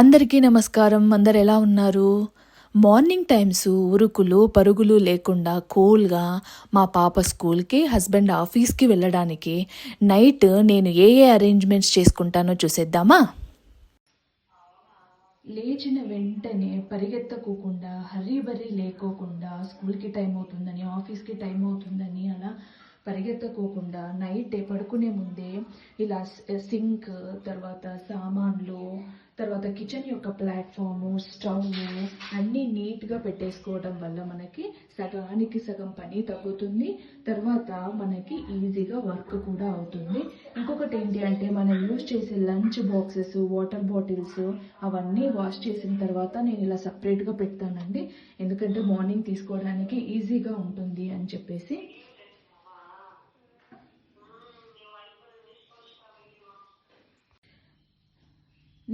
అందరికీ నమస్కారం. అందరు ఎలా ఉన్నారు? మార్నింగ్ టైమ్స్ ఉరుకులు పరుగులు లేకుండా కూల్గా మా పాప స్కూల్కి, హస్బెండ్ ఆఫీస్కి వెళ్ళడానికి నైట్ నేను ఏ అరేంజ్మెంట్స్ చేసుకుంటానో చూసేద్దామా? లేచిన వెంటనే పరిగెత్తకోకుండా, హర్రీ లేకోకుండా, స్కూల్కి టైం అవుతుందని, ఆఫీస్కి టైం అవుతుందని అలా పరిగెత్తకోకుండా నైట్ పడుకునే ముందే ఇలా సింక్, తర్వాత సామాన్లు, తర్వాత కిచెన్ యొక్క ప్లాట్ఫాము, స్టవ్ అన్నీ నీట్గా పెట్టేసుకోవడం వల్ల మనకి సగానికి సగం పని తగ్గుతుంది. తర్వాత మనకి ఈజీగా వర్క్ కూడా అవుతుంది. ఇంకొకటి ఏంటి అంటే మనం యూజ్ చేసే లంచ్ బాక్సెస్, వాటర్ బాటిల్స్ అవన్నీ వాష్ చేసిన తర్వాత నేను ఇలా సపరేట్గా పెడతానండి. ఎందుకంటే మార్నింగ్ తీసుకోవడానికి ఈజీగా ఉంటుంది అని చెప్పేసి.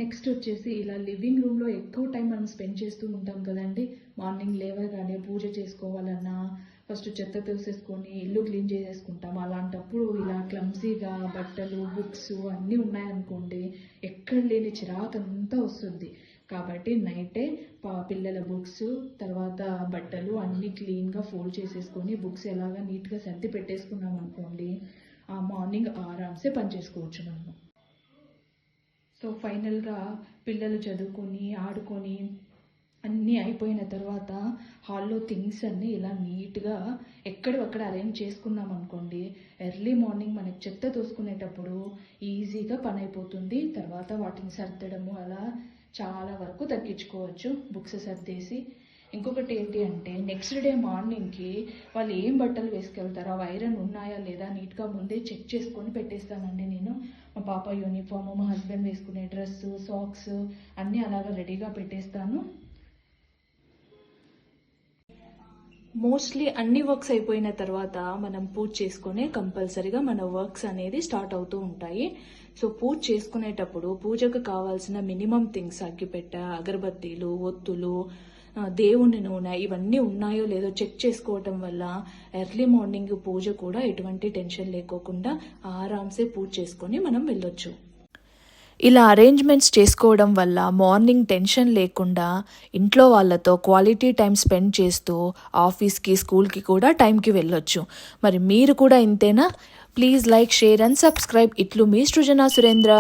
నెక్స్ట్ వచ్చేసి ఇలా లివింగ్ రూమ్లో ఎక్కువ టైం మనం స్పెండ్ చేస్తూ ఉంటాం కదండి. మార్నింగ్ లేవగానే పూజ చేసుకోవాలన్నా ఫస్ట్ చెత్త తోసేసుకొని ఇల్లు క్లీన్ చేసేసుకుంటాం. అలాంటప్పుడు ఇలా క్లమ్సీగా బట్టలు, బుక్స్ అన్నీ ఉన్నాయనుకోండి, ఎక్కడ లేని చిరాకంతా వస్తుంది. కాబట్టి నైటే పిల్లల బుక్స్, తర్వాత బట్టలు అన్నీ క్లీన్గా ఫోల్డ్ చేసేసుకొని బుక్స్ ఎలాగా నీట్గా సర్ది పెట్టేసుకున్నాం అనుకోండి, ఆ మార్నింగ్ ఆరామ్సే పని చేసుకోవచ్చు మనము. సో ఫైనల్గా పిల్లలు చదువుకొని ఆడుకొని అన్నీ అయిపోయిన తర్వాత హాల్లో థింగ్స్ అన్నీ ఇలా నీట్గా ఎక్కడక్కడ అరేంజ్ చేసుకున్నాం అనుకోండి, ఎర్లీ మార్నింగ్ మనకి చెత్త తోసుకునేటప్పుడు ఈజీగా పని అయిపోతుంది. తర్వాత వాటిని సర్దడము అలా చాలా వరకు తగ్గించుకోవచ్చు బుక్స్ సర్దేసి. ఇంకొకటి ఏంటి అంటే నెక్స్ట్ డే మార్నింగ్కి వాళ్ళు ఏం బట్టలు వేసుకెళ్తారో అవి ఐరన్ ఉన్నాయా లేదా నీట్గా ముందే చెక్ చేసుకొని పెట్టేస్తానండి నేను. మా పాప యూనిఫామ్, మా హస్బెండ్ వేసుకునే డ్రెస్సు, సాక్స్ అన్నీ అలాగా రెడీగా పెట్టేస్తాను. మోస్ట్లీ అన్ని వర్క్స్ అయిపోయిన తర్వాత మనం పూజ చేసుకునే కంపల్సరీగా మన వర్క్స్ అనేది స్టార్ట్ అవుతూ ఉంటాయి. సో పూజ చేసుకునేటప్పుడు పూజకు కావాల్సిన మినిమం థింగ్స్, అగ్గిపెట్ట, అగరబత్తీలు, ఒత్తులు, దేవుని నూనె ఇవన్నీ ఉన్నాయో లేదో చెక్ చేసుకోవటం వల్ల ఎర్లీ మార్నింగ్ పూజ కూడా ఎటువంటి టెన్షన్ లేకోకుండా ఆరామ్సే పూజ చేసుకొని మనం వెళ్ళొచ్చు. ఇలా అరేంజ్మెంట్స్ చేసుకోవడం వల్ల మార్నింగ్ టెన్షన్ లేకుండా ఇంట్లో వాళ్ళతో క్వాలిటీ టైం స్పెండ్ చేస్తూ ఆఫీస్కి, స్కూల్కి కూడా టైంకి వెళ్ళొచ్చు. మరి మీరు కూడా ఇంతేనా? Please like, share and subscribe. ఇట్లు మీ సృజన సురేంద్ర.